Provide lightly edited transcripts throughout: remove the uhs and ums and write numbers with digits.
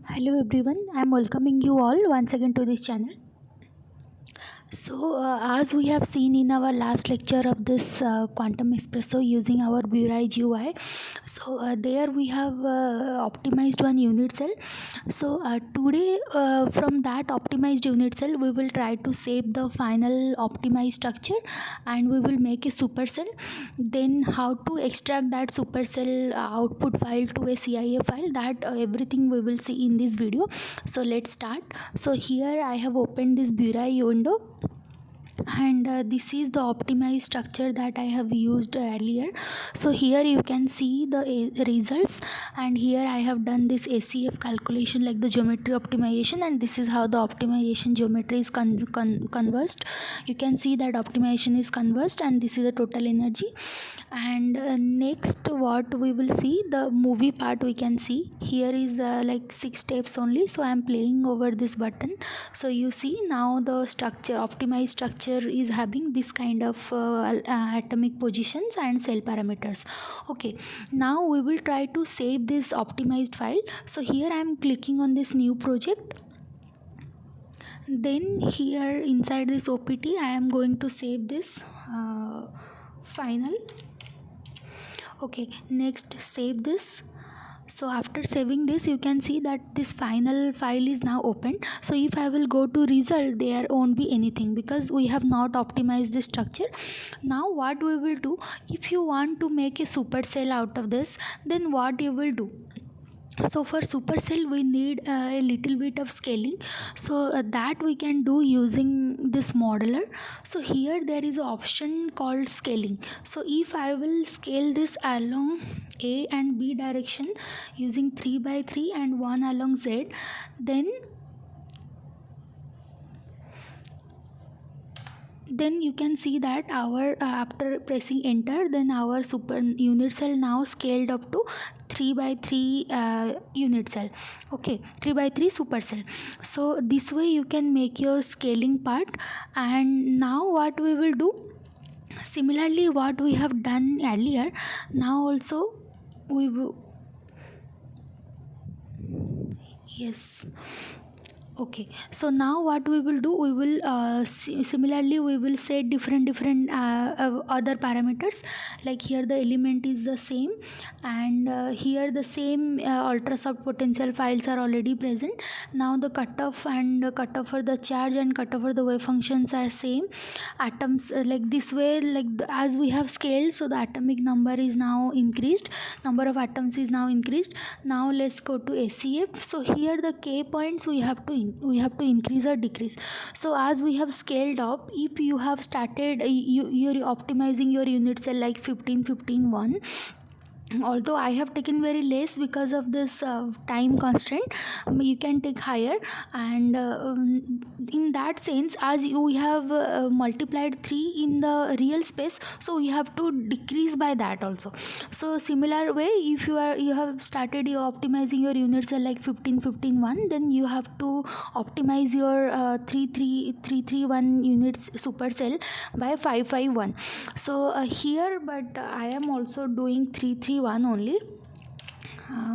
Hello everyone, I am welcoming you all once again to this channel. As we have seen in our last lecture of this quantum espresso using our BURAI GUI, there we have optimized one unit cell. Today from that optimized unit cell, we will try to save the final optimized structure and we will make a supercell. Then how to extract that supercell output file to a CIF file, that everything we will see in this video. So let's start. So here I have opened this BURAI window, and this is the optimized structure that I have used earlier. So here you can see the results, and here I have done this ACF calculation, like the geometry optimization, and this is how the optimization geometry is conversed. You can see that optimization is conversed, and this is the total energy. And next what we will see, the movie part. We can see here is like 6 steps only, so I am playing over this button. So you see now the structure, optimized structure, is having this kind of atomic positions and cell parameters. Okay, now we will try to save this optimized file. So here I am clicking on this new project. Then here inside this OPT I am going to save this final. Okay, next save this. So after saving this, you can see that this final file is now opened. So if I will go to result, there won't be anything because we have not optimized the structure. Now what we will do, if you want to make a supercell out of this, then what you will do? So for supercell we need a little bit of scaling, so that we can do using this modeler. So here there is an option called scaling. So if I will scale this along A and B direction using 3x3 and 1 along Z, then you can see that our after pressing enter, then our super unit cell now scaled up to 3x3 unit cell. Okay, 3x3 supercell. So this way you can make your scaling part. And now what we will do, similarly what we have done earlier, now also we will, yes. Okay, so now what we will do, we will similarly we will set different other parameters. Like here the element is the same, and here the same ultrasonic potential files are already present. Now the cutoff and cutoff for the charge and cutoff for the wave functions are same. Atoms like this way, like as we have scaled, so the atomic number is now increased, number of atoms is now increased. Now let's go to ACF. So here the K points we have to increase or decrease. So as we have scaled up, if you have started you're optimizing your unit cell like 15 15 1, although I have taken very less because of this time constraint, you can take higher. And in that sense, as we have multiplied 3 in the real space, so we have to decrease by that also. So similar way, if you have started your optimizing your unit cell like 15 15 1, then you have to optimize your 331 units supercell by 551. So here, but I am also doing 331 only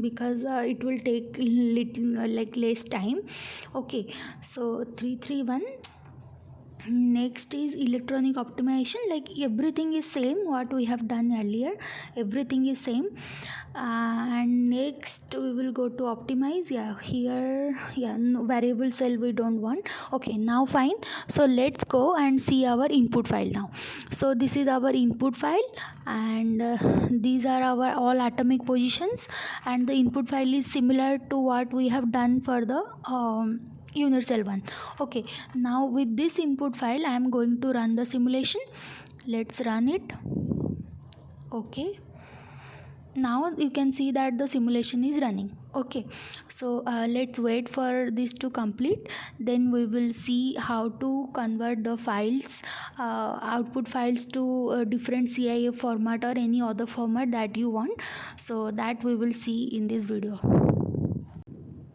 because it will take little like less time. Okay, so 331. Next is electronic optimization, like everything is same what we have done earlier, everything is same. And next we will go to optimize. Yeah, here, yeah, no, variable cell we don't want. Okay, now fine. So let's go and see our input file now. So this is our input file, and these are our all atomic positions, and the input file is similar to what we have done for the unit cell 1. Okay, now with this input file I am going to run the simulation. Let's run it. Okay, now you can see that the simulation is running. Okay, so let's wait for this to complete, then we will see how to convert the files, output files to different CIF format or any other format that you want. So that we will see in this video.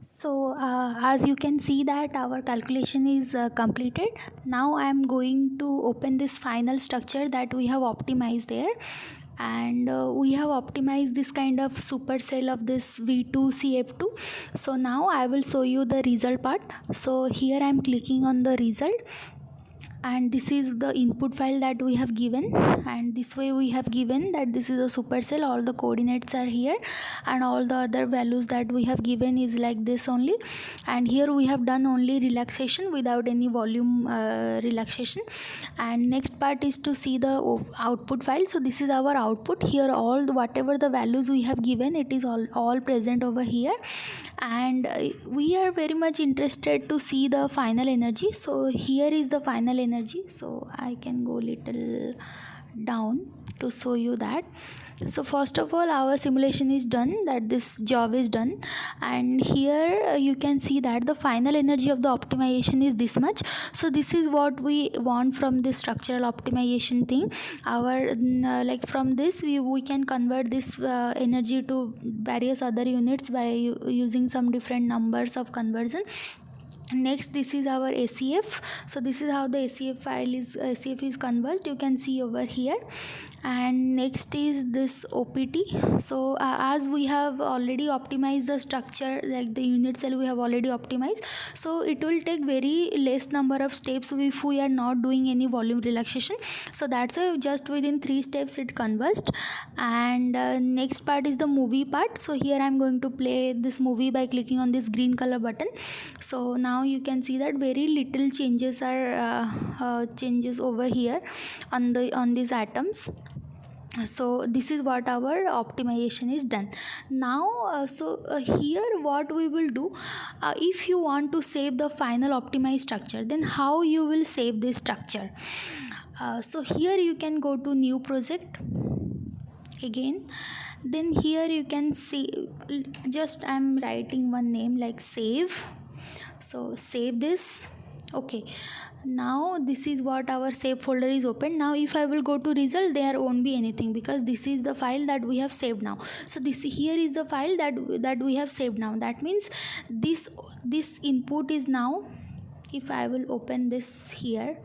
So as you can see that our calculation is completed. Now I am going to open this final structure that we have optimized there, and we have optimized this kind of supercell of this V2CF2. So now I will show you the result part. So here I am clicking on the result, and this is the input file that we have given, and this way we have given that this is a supercell, all the coordinates are here, and all the other values that we have given is like this only. And here we have done only relaxation without any volume relaxation. And next part is to see the output file. So this is our output. Here all the whatever the values we have given, it is all present over here. And we are very much interested to see the final energy. So here is the final energy. So I can go little down to show you that. So first of all, our simulation is done, that this job is done, and here you can see that the final energy of the optimization is this much. So this is what we want from this structural optimization thing. Our like from this we can convert this energy to various other units by using some different numbers of conversion. Next, this is our ACF. So this is how the ACF is converged, you can see over here. And next is this OPT. So as we have already optimized the structure, like the unit cell we have already optimized, so it will take very less number of steps if we are not doing any volume relaxation. So that's why just within 3 steps it converged. And next part is the movie part. So here I'm going to play this movie by clicking on this green color button. So now you can see that very little changes are changes over here on these atoms. So this is what our optimization is done now. Here what we will do, if you want to save the final optimized structure, then how you will save this structure. So here you can go to new project again, then here you can see, just I'm writing one name like save. So save this. Okay, now this is what our save folder is open. Now if I will go to result, there won't be anything because this is the file that we have saved now. So this here is the file that we have saved now. That means this input is now, if I will open this here,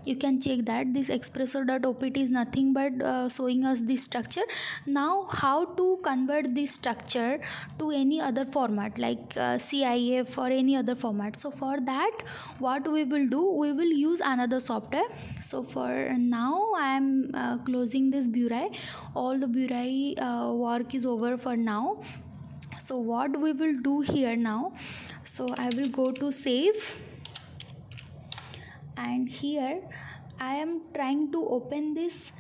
you can check that this XCrySDen is nothing but showing us this structure. Now how to convert this structure to any other format like CIF or any other format. So for that, what we will do, we will use another software. So for now I am closing this BURAI. All the BURAI work is over for now. So what we will do here now, so I will go to save, and here I am trying to open this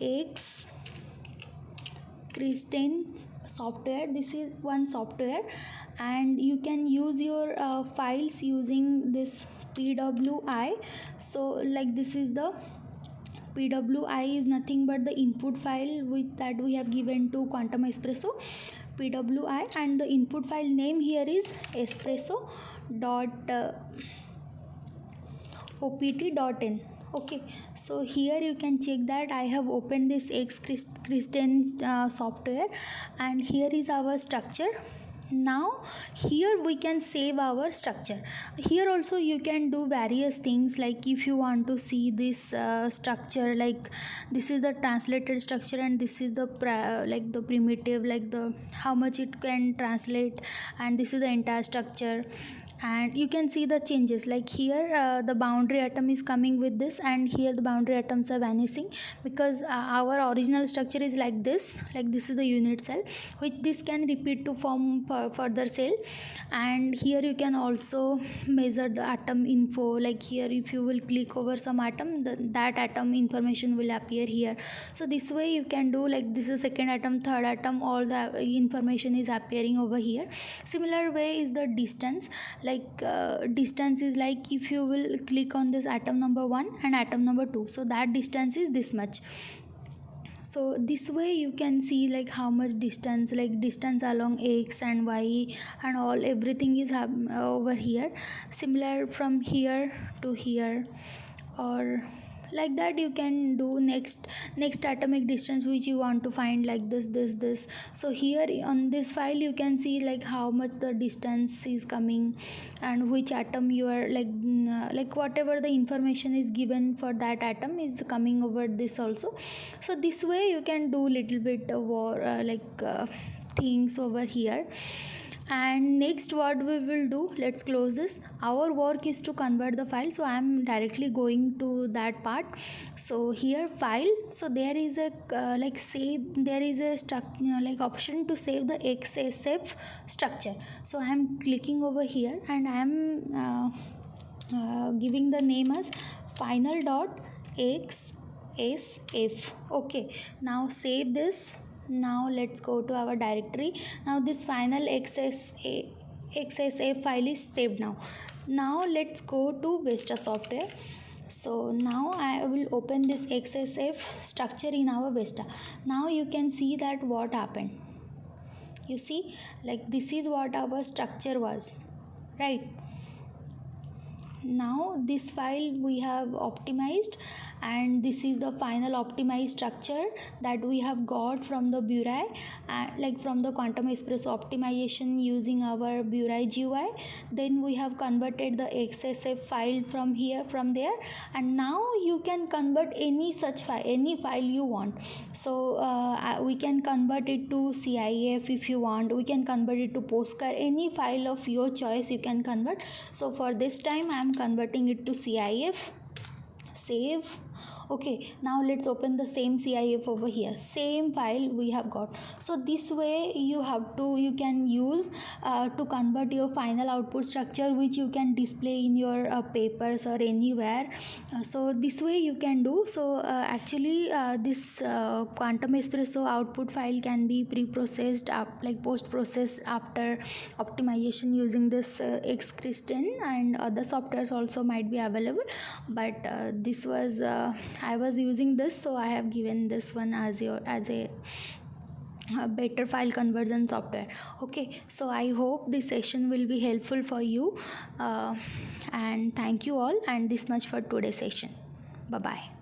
XCrySDen software. This is one software, and you can use your files using this PWI. So like this is the PWI is nothing but the input file that we have given to Quantum Espresso PWI, and the input file name here is espresso.opt.n. Okay, so here you can check that I have opened this XCrySDen software, and here is our structure. Now here we can save our structure. Here also you can do various things, like if you want to see this structure, like this is the translated structure and this is the like the primitive, like the how much it can translate, and this is the entire structure. And you can see the changes, like here the boundary atom is coming with this, and here the boundary atoms are vanishing because our original structure is like this is the unit cell, which this can repeat to form further cell. And here you can also measure the atom info, like here if you will click over some atom, that atom information will appear here. So this way you can do, like this is second atom, third atom, all the information is appearing over here. Similar way is the distance, like distance is like if you will click on this atom number 1 and atom number 2, so that distance is this much. So this way you can see like how much distance, like distance along x and y and all, everything is over here. Similar from here to here, or like that you can do next atomic distance which you want to find, like this. So here on this file you can see like how much the distance is coming and which atom you are like whatever the information is given for that atom is coming over this also. So this way you can do little bit of things over here. And next what we will do, let's close this. Our work is to convert the file, so I am directly going to that part. So here file, so there is a there is a option to save the XSF structure. So I am clicking over here and I am giving the name as final.xsf. okay, now save this. Now let's go to our directory. Now this final XSF file is saved. Now let's go to VESTA software. So now I will open this XSF structure in our VESTA. Now you can see that what happened. You see, like this is what our structure was, right? Now this file we have optimized, and this is the final optimized structure that we have got from the BURAI, like from the quantum espresso optimization using our BURAI GUI. Then we have converted the XSF file from there, and now you can convert any such file, any file you want. So we can convert it to CIF if you want, we can convert it to postcard, any file of your choice you can convert. So for this time I am converting it to CIF. Save. Okay, now let's open the same CIF over here, same file we have got. So this way you can use to convert your final output structure, which you can display in your papers or anywhere. So this way you can do. So actually this quantum espresso output file can be pre-processed like post-processed after optimization using this XCrySDen, and other softwares also might be available, but this was I was using this, so I have given this one as a better file conversion software. Okay, so I hope this session will be helpful for you, and thank you all, and this much for today's session. Bye bye.